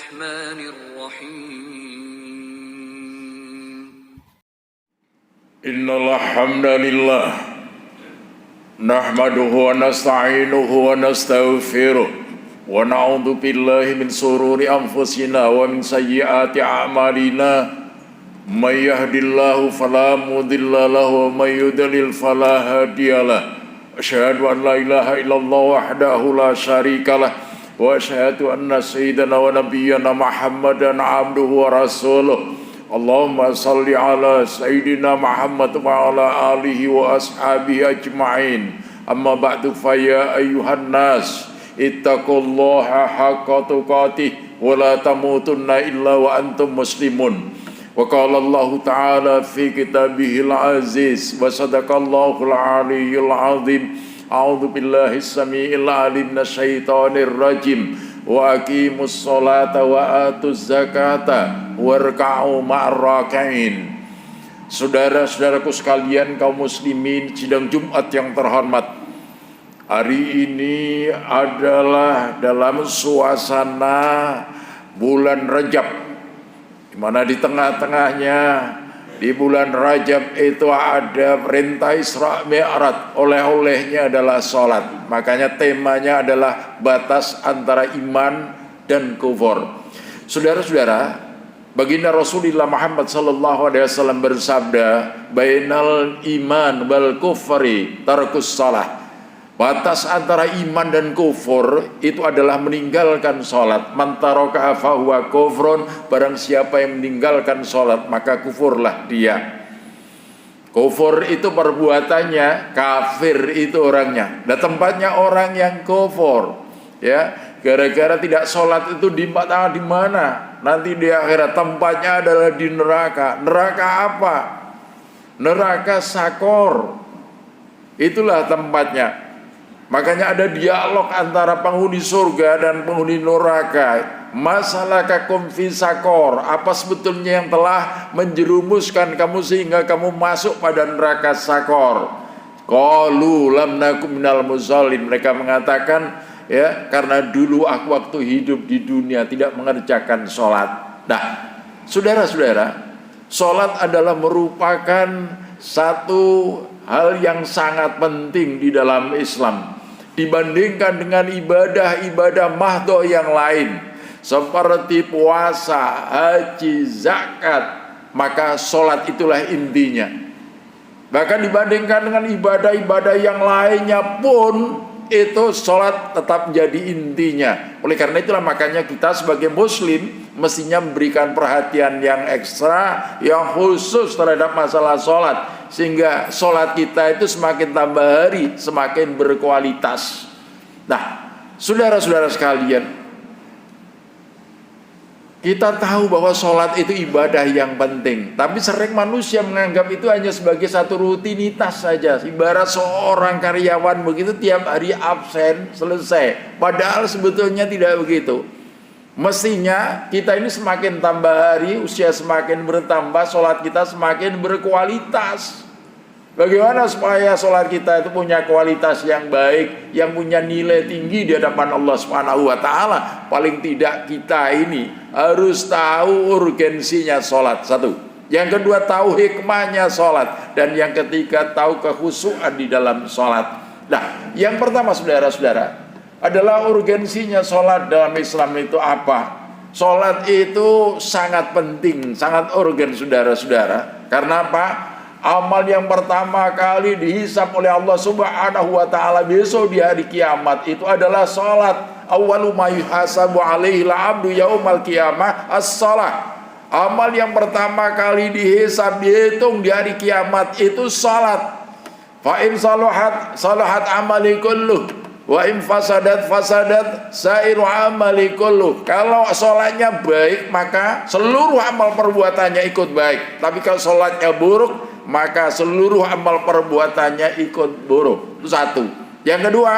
الرحمن الرحيم إن الحمد لله نحمده ونستعينه ونستغفره ونعوذ بالله من شرور أنفسنا ومن سيئات أعمالنا من يهد الله فلا مضل له ومن يضلل فلا هادي له أشهد أن لا إله إلا الله وحده لا شريك له وأشهد أن سيدنا ونبينا محمدا عبده ورسوله اللهم صل على سيدنا محمد وعلى آله وأصحابه أجمعين أما بعد فيا أيها الناس اتقوا الله حق تقاته ولا تموتن إلا وأنتم مسلمون وقال الله تعالى في كتابه العزيز وصدق الله العلي العظيم أعوذ بالله السميع العليم من الشيطان الرجيم وأقيموا الصلاة وآتوا الزكاة warka'u ma'ar raki'in. Saudara-saudaraku sekalian kaum muslimin, sidang Jumat yang terhormat, hari ini adalah dalam suasana bulan Rajab, di mana di tengah-tengahnya di bulan Rajab itu ada perintah Isra Mi'raj, oleh-olehnya adalah sholat. Makanya temanya adalah batas antara iman dan kufur. Saudara-saudara, baginda Rasulullah Muhammad sallallahu alaihi wasallam bersabda, bainal iman wal kufri tarkus shalah. Batas antara iman dan kufur itu adalah meninggalkan sholat. Man taraka fa huwa kufrun, barang siapa yang meninggalkan sholat maka kufurlah dia. Kufur itu perbuatannya, kafir itu orangnya. Dan tempatnya orang yang kufur, ya, gara-gara tidak sholat itu di mana? Nanti di akhirat tempatnya adalah di neraka. Neraka apa? Neraka sakor. Itulah tempatnya. Makanya ada dialog antara penghuni surga dan penghuni neraka. Masalah kakum fi sakor, apa sebetulnya yang telah menjerumuskan kamu sehingga kamu masuk pada neraka sakor? Qalu lam nakum minal musallin. Mereka mengatakan, ya, karena dulu aku waktu hidup di dunia tidak mengerjakan sholat. Nah, saudara-saudara, sholat adalah merupakan satu hal yang sangat penting di dalam Islam dibandingkan dengan ibadah-ibadah mahdoh yang lain seperti puasa, haji, zakat. Maka sholat itulah intinya. Bahkan dibandingkan dengan ibadah-ibadah yang lainnya pun itu sholat tetap menjadi intinya. Oleh karena itulah makanya kita sebagai muslim mestinya memberikan perhatian yang ekstra, yang khusus terhadap masalah sholat, sehingga sholat kita itu semakin tambah hari semakin berkualitas. Nah, saudara-saudara sekalian, kita tahu bahwa sholat itu ibadah yang penting, tapi sering manusia menganggap itu hanya sebagai satu rutinitas saja. Ibarat seorang karyawan begitu, tiap hari absen, selesai. Padahal sebetulnya tidak begitu. Mestinya kita ini semakin tambah hari, usia semakin bertambah, sholat kita semakin berkualitas. Bagaimana supaya sholat kita itu punya kualitas yang baik, yang punya nilai tinggi di hadapan Allah Subhanahu wa Ta'ala? Paling tidak kita ini harus tahu urgensinya sholat, satu. Yang kedua, tahu hikmahnya sholat. Dan yang ketiga, tahu kekhusyuan di dalam sholat. Nah, yang pertama saudara-saudara adalah urgensinya sholat dalam Islam itu apa? Sholat itu sangat penting, sangat urgen saudara-saudara. Karena apa? Amal yang pertama kali dihisab oleh Allah Subhanahu wa Ta'ala besok di hari kiamat itu adalah sholat. Awwalu ma yuhasabu alaihi al-'abdu yaumal qiyamah as-shalah. Amal yang pertama kali dihisab, dihitung di hari kiamat itu sholat. Fa in salahat amali kulluh wa in fasadat sairu amali kulluh. Kalau sholatnya baik maka seluruh amal perbuatannya ikut baik. Tapi kalau sholatnya buruk maka seluruh amal perbuatannya ikut buruk. Itu satu. Yang kedua,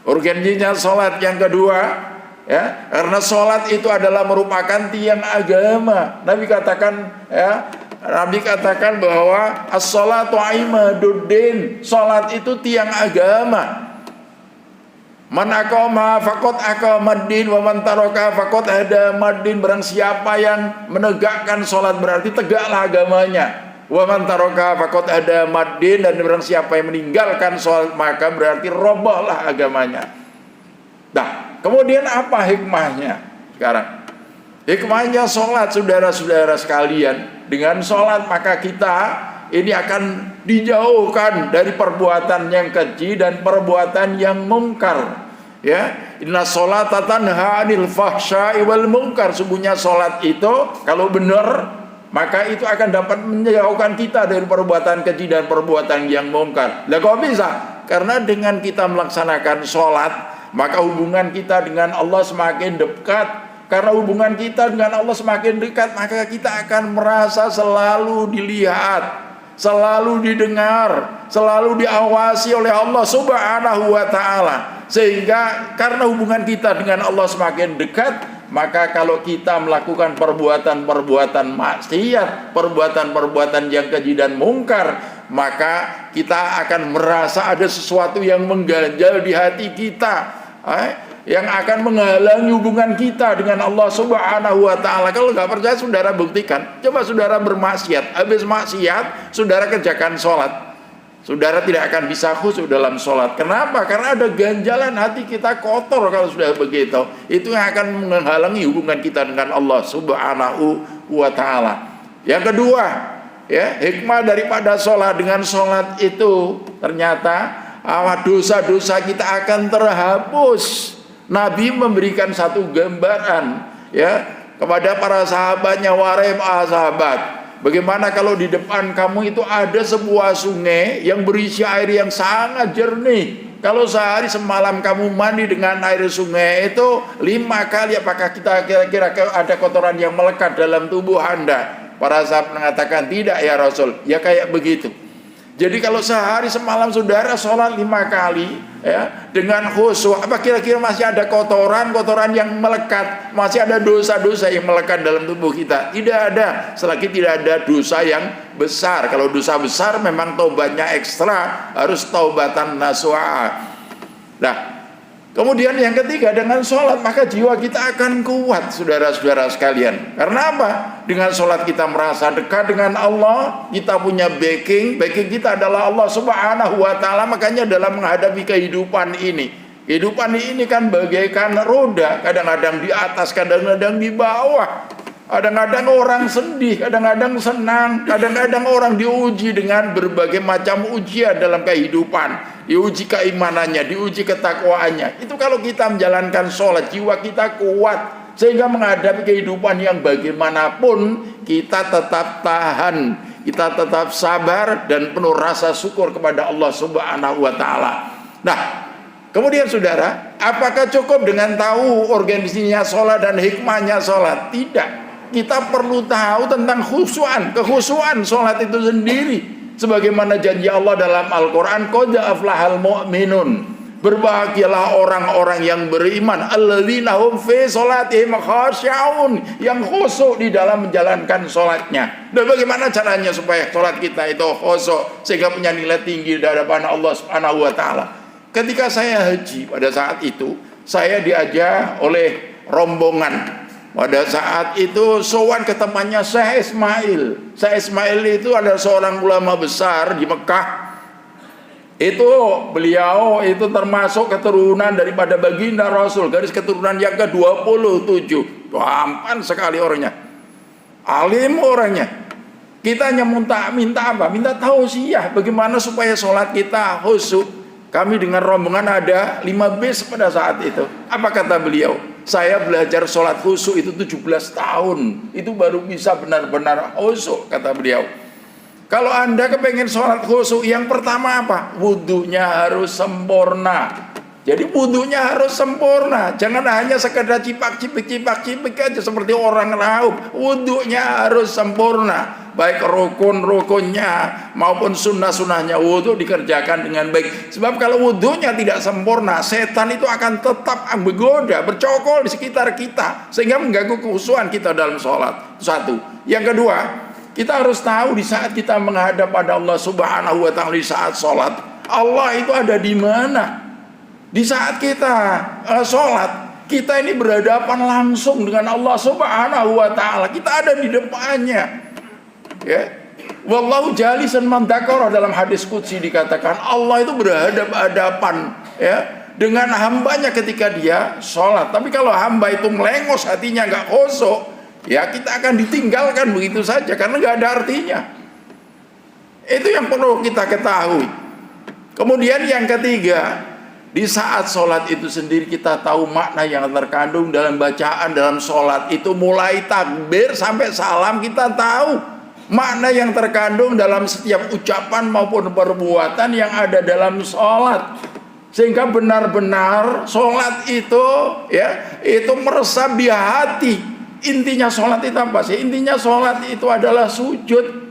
urgensinya sholat yang kedua, ya, karena sholat itu adalah merupakan tiang agama. Nabi katakan bahwa as-sholatu imaduddin, sholat itu tiang agama. Man aqama faqad aqamaddin wa man taraka faqad hadamaddin. Barang siapa yang menegakkan sholat berarti tegaklah agamanya. Wa man taraka faqad hadamaddin. Dan barang siapa yang meninggalkan sholat maka berarti robohlah agamanya. Nah, kemudian apa hikmahnya sekarang? Hikmahnya sholat, saudara-saudara sekalian. Dengan sholat maka kita ini akan dijauhkan dari perbuatan yang keji dan perbuatan yang mungkar. Ya, inna sholata tanha 'anil fahsya'i wal munkar. Sungguhnya sholat itu kalau benar maka itu akan dapat menjauhkan kita dari perbuatan keji dan perbuatan yang mungkar. Lah kok bisa? Karena dengan kita melaksanakan sholat maka hubungan kita dengan Allah semakin dekat. Karena hubungan kita dengan Allah semakin dekat, maka kita akan merasa selalu dilihat, selalu didengar, selalu diawasi oleh Allah Subhanahu wa ta'ala. Sehingga karena hubungan kita dengan Allah semakin dekat, maka kalau kita melakukan perbuatan-perbuatan maksiat, perbuatan-perbuatan yang keji dan mungkar, maka kita akan merasa ada sesuatu yang mengganjal di hati kita, yang akan menghalangi hubungan kita dengan Allah Subhanahu wa ta'ala. Kalau nggak percaya, saudara buktikan. Coba saudara bermaksiat, habis maksiat saudara kerjakan sholat, saudara tidak akan bisa khusyuk dalam sholat. Kenapa? Karena ada ganjalan, hati kita kotor. Kalau sudah begitu, itu yang akan menghalangi hubungan kita dengan Allah Subhanahu wa ta'ala. Yang kedua, ya, hikmah daripada sholat. Dengan sholat itu ternyata dosa-dosa kita akan terhapus. Nabi memberikan satu gambaran, ya, kepada para sahabatnya, wahai sahabat, bagaimana kalau di depan kamu itu ada sebuah sungai yang berisi air yang sangat jernih. Kalau sehari semalam kamu mandi dengan air sungai itu 5 kali, apakah kita kira-kira ada kotoran yang melekat dalam tubuh Anda? Para sahabat mengatakan tidak ya Rasul. Ya kayak begitu. Jadi kalau sehari semalam saudara sholat 5 kali, ya, dengan khusyuk, apa kira-kira masih ada kotoran yang melekat, masih ada dosa-dosa yang melekat dalam tubuh kita? Tidak ada, selagi tidak ada dosa yang besar. Kalau dosa besar memang taubatnya ekstra, harus taubatan nasuha. Nah, kemudian yang ketiga, dengan sholat maka jiwa kita akan kuat, saudara-saudara sekalian. Karena apa? Dengan sholat kita merasa dekat dengan Allah, kita punya backing kita adalah Allah Subhanahu wa ta'ala. Makanya dalam menghadapi kehidupan ini kan bagaikan roda, kadang-kadang di atas, kadang-kadang di bawah. Kadang-kadang orang sedih, kadang-kadang senang, kadang-kadang orang diuji dengan berbagai macam ujian dalam kehidupan. Diuji keimanannya, diuji ketakwaannya. Itu kalau kita menjalankan sholat, jiwa kita kuat, sehingga menghadapi kehidupan yang bagaimanapun kita tetap tahan, kita tetap sabar dan penuh rasa syukur kepada Allah Subhanahu wa ta'ala. Nah, kemudian saudara, apakah cukup dengan tahu organisasinya sholat dan hikmahnya sholat? Tidak. Kita perlu tahu tentang kekhusyuan sholat itu sendiri. Sebagaimana janji Allah dalam Al-Quran, qad aflahal mu'minun, berbahagialah orang-orang yang beriman, alladzina hum fi sholatihim khashi'un, yang khusyuk di dalam menjalankan sholatnya. Dan bagaimana caranya supaya sholat kita itu khusyuk sehingga punya nilai tinggi di hadapan Allah Subhanahu wa ta'ala? Ketika saya haji, pada saat itu saya diajak oleh rombongan. Pada saat itu sowan ke temannya Syekh Ismail. Syekh Ismail itu adalah seorang ulama besar di Mekah. Itu beliau itu termasuk keturunan daripada baginda Rasul, garis keturunan yang ke-27. Tampan sekali orangnya, alim orangnya. Kita hanya minta apa? Minta tausiah bagaimana supaya sholat kita khusyuk. Kami dengan rombongan ada 5 bis pada saat itu. Apa kata beliau? Saya belajar sholat khusyuk itu 17 tahun. Itu baru bisa benar-benar khusyuk, kata beliau. Kalau Anda kepengen sholat khusyuk, yang pertama apa? Wudunya harus sempurna. Jadi wudunya harus sempurna. Jangan hanya sekedar cipak-cipik aja seperti orang raup. Wudunya harus sempurna. Baik rukun-rukunnya maupun sunnah-sunnahnya wudu dikerjakan dengan baik. Sebab kalau wudunya tidak sempurna, setan itu akan tetap menggoda, bercokol di sekitar kita, sehingga mengganggu kekhusyuan kita dalam sholat. Satu. Yang kedua, kita harus tahu di saat kita menghadap pada Allah Subhanahu wa ta'ala, di saat sholat, Allah itu ada di mana? Di saat kita sholat, kita ini berhadapan langsung dengan Allah Subhanahu wa Ta'ala. Kita ada di depannya. Ya. Wallahu jalisan man dzakara, dalam hadis qudsi dikatakan Allah itu berhadapan ya dengan hambanya ketika dia sholat. Tapi kalau hamba itu melengos, hatinya nggak khusyuk, ya kita akan ditinggalkan begitu saja karena nggak ada artinya. Itu yang perlu kita ketahui. Kemudian yang ketiga, di saat sholat itu sendiri kita tahu makna yang terkandung dalam bacaan dalam sholat itu, mulai takbir sampai salam kita tahu makna yang terkandung dalam setiap ucapan maupun perbuatan yang ada dalam sholat, sehingga benar-benar sholat itu ya itu meresap di hati. Intinya sholat itu apa sih? Intinya sholat itu adalah sujud.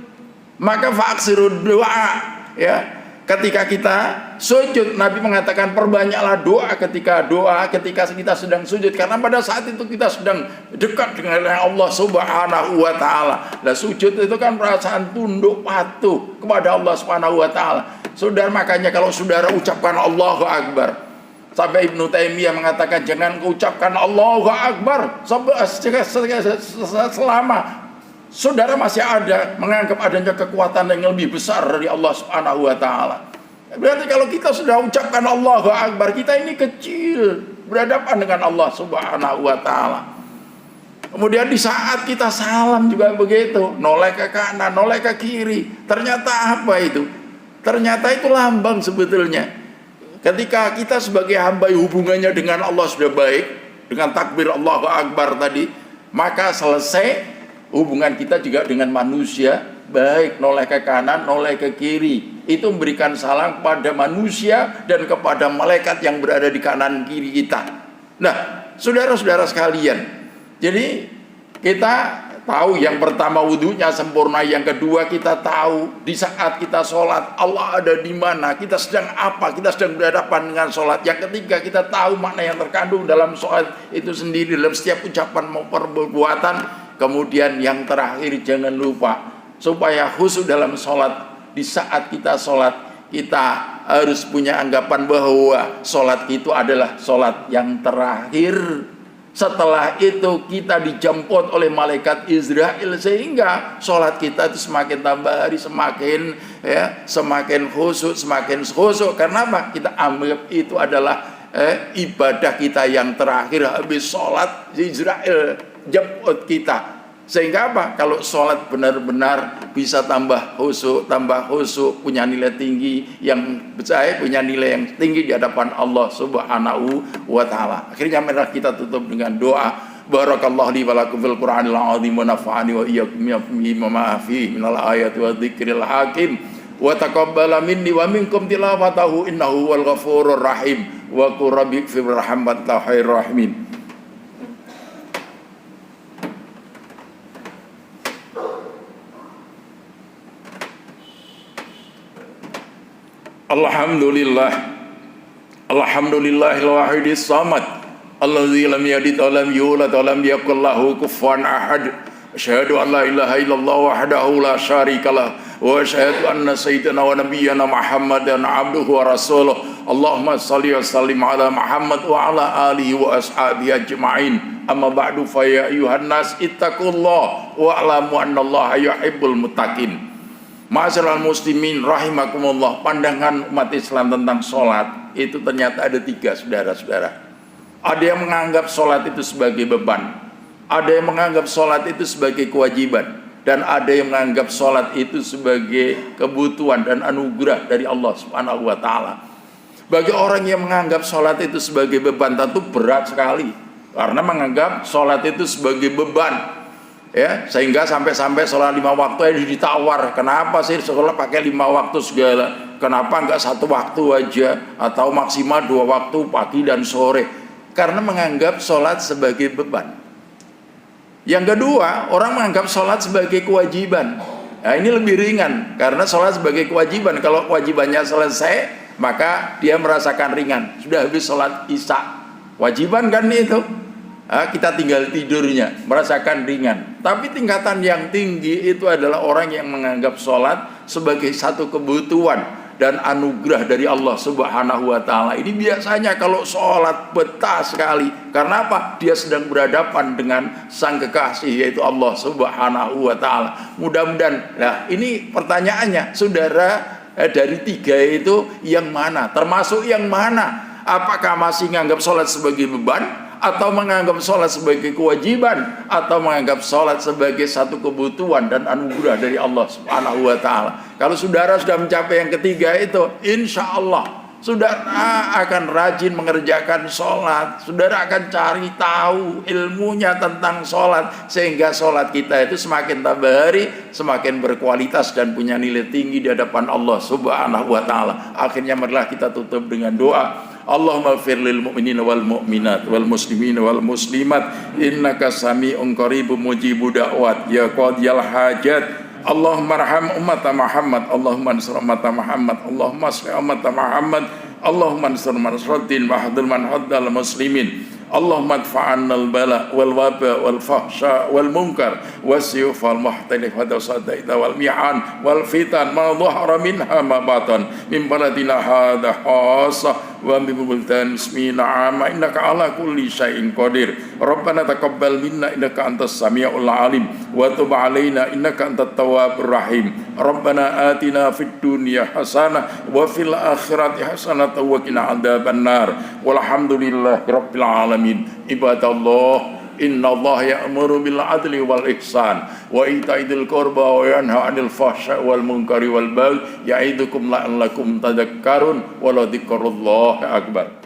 Maka fa'aksirud doa ya. Ketika kita sujud, Nabi mengatakan perbanyaklah doa ketika kita sedang sujud, karena pada saat itu kita sedang dekat dengan Allah Subhanahu wa Ta'ala. Nah, sujud itu kan perasaan tunduk patuh kepada Allah Subhanahu wa Ta'ala. Saudara, makanya kalau saudara ucapkan Allahu Akbar, sampai Ibnu Taimiyah mengatakan jangan ucapkan Allahu Akbar selama saudara masih ada menganggap adanya kekuatan yang lebih besar dari Allah Subhanahu wa Ta'ala. Berarti kalau kita sudah ucapkan Allahu Akbar, kita ini kecil berhadapan dengan Allah Subhanahu wa Ta'ala. Kemudian di saat kita salam juga begitu, noleh ke kanan, noleh ke kiri. Ternyata apa itu? Ternyata itu lambang sebetulnya. Ketika kita sebagai hamba hubungannya dengan Allah sudah baik, dengan takbir Allahu Akbar tadi, maka selesai hubungan kita juga dengan manusia baik, noleh ke kanan, noleh ke kiri. Itu memberikan salam kepada manusia dan kepada malaikat yang berada di kanan kiri kita. Nah, saudara-saudara sekalian, jadi kita tahu yang pertama wudunya sempurna, yang kedua kita tahu di saat kita sholat Allah ada di mana, kita sedang apa, kita sedang berhadapan dengan sholat. Yang ketiga kita tahu makna yang terkandung dalam sholat itu sendiri, dalam setiap ucapan maupun perbuatan. Kemudian yang terakhir jangan lupa supaya khusyuk dalam sholat. Di saat kita sholat, kita harus punya anggapan bahwa sholat itu adalah sholat yang terakhir. Setelah itu kita dijemput oleh malaikat Israel, sehingga sholat kita itu semakin tambah hari semakin khusyuk, semakin khusyuk. Karena apa? Kita anggap itu adalah ibadah kita yang terakhir. Habis sholat Israel jemput kita. Sehingga apa? Kalau sholat benar-benar bisa tambah khusyuk, punya nilai tinggi yang percaya, punya nilai yang tinggi di hadapan Allah Subhanahu wa Ta'ala. Akhirnya mari kita tutup dengan doa. Barakallahu li wa lakum fil Qur'anil azim wa nafa'ani wa iyyakum bima fihi minal ayati wa dzikril hakim wa taqabbala minni wa minkum tilawatahu innahu wal ghafurur rahim wa qur rabbi fir rahmatil rahimin. Alhamdulillah, alhamdulillahil wahidis samad, alladzi lam yalid wa lam yulad wa lam yakul lahu kufuwan ahad. Asyhadu an la ilaha illallah wahdahu la syarikalah wa asyhadu anna sayyidana wa nabiyyana Muhammadan abduhu wa rasuluh. Allahumma shalli wa sallim ala Muhammad wa ala alihi wa ashabihi ajma'in. Amma ba'du, fa ya ayyuhan nas ittaqullah wa alamu annallaha yuhibbul muttaqin. Ma'asyiral muslimin rahimakumullah. Pandangan umat Islam tentang sholat itu ternyata ada tiga, saudara-saudara. Ada yang menganggap sholat itu sebagai beban, ada yang menganggap sholat itu sebagai kewajiban, dan ada yang menganggap sholat itu sebagai kebutuhan dan anugerah dari Allah Subhanahu wa Ta'ala. Bagi orang yang menganggap sholat itu sebagai beban, tentu berat sekali, karena menganggap sholat itu sebagai beban. Ya, sehingga sampai sholat 5 waktu aja ditawar. Kenapa sih sholat pakai 5 waktu segala? Kenapa enggak 1 waktu aja, atau maksimal 2 waktu pagi dan sore? Karena menganggap sholat sebagai beban. Yang kedua, orang menganggap sholat sebagai kewajiban. Nah, ini lebih ringan, karena sholat sebagai kewajiban. Kalau kewajibannya selesai, maka dia merasakan ringan. Sudah habis sholat isya, wajiban kan itu. Kita tinggal tidurnya, merasakan ringan. Tapi tingkatan yang tinggi itu adalah orang yang menganggap sholat sebagai satu kebutuhan, dan anugerah dari Allah Subhanahu wa taala. Ini biasanya kalau sholat betah sekali. Karena apa? Dia sedang berhadapan dengan sang kekasih, yaitu Allah Subhanahu wa taala. Mudah-mudahan. Nah, ini pertanyaannya, saudara, dari tiga itu yang mana? Termasuk yang mana? Apakah masih menganggap sholat sebagai beban? Atau menganggap sholat sebagai kewajiban, atau menganggap sholat sebagai satu kebutuhan dan anugerah dari Allah Subhanahu wa taala. Kalau saudara sudah mencapai yang ketiga itu, insya Allah saudara akan rajin mengerjakan sholat. Saudara akan cari tahu ilmunya tentang sholat, sehingga sholat kita itu semakin tambah hari semakin berkualitas dan punya nilai tinggi di hadapan Allah Subhanahu wa taala. Akhirnya marilah kita tutup dengan doa. Allahumma ighfir lil mu'minina wal mu'minat wal muslimina wal muslimat innaka sami'un qaribun mujibud da'wat ya qadiyal hajat. Allahumma arham ummat Muhammad, Allahumma ansur ummat Muhammad, Allahumma asli ummat Muhammad, Allahumma ansur man nasruddin wa hadil man haddal muslimin. Allahumma adfa'anna al-bala wal waba wal fahsya wal munkar wasyuf wal muhtalif wa sadaida wal mi'an wal fitan ma dhahara minha ma batan min baladina hadha khassa wa min buldan ismina amma innaka ala kulli syai'in qadir. Rabbana taqabbal minna innaka antas samiul alim wa tub alaina innaka antat tawwabur rahim. Rabbana atina fid dunya hasanah wa fil akhirati hasanah wa qina adzabannar. Walhamdulillahi rabbil alamin. Ibadallah, inna Allah ya'muru bil adli wal ihsan wa ita'idil qurba wa yanha 'anil fahsya'i wal munkari wal baghi ya'idukum la'allakum tadhakkarun wa la dzikrullahi akbar.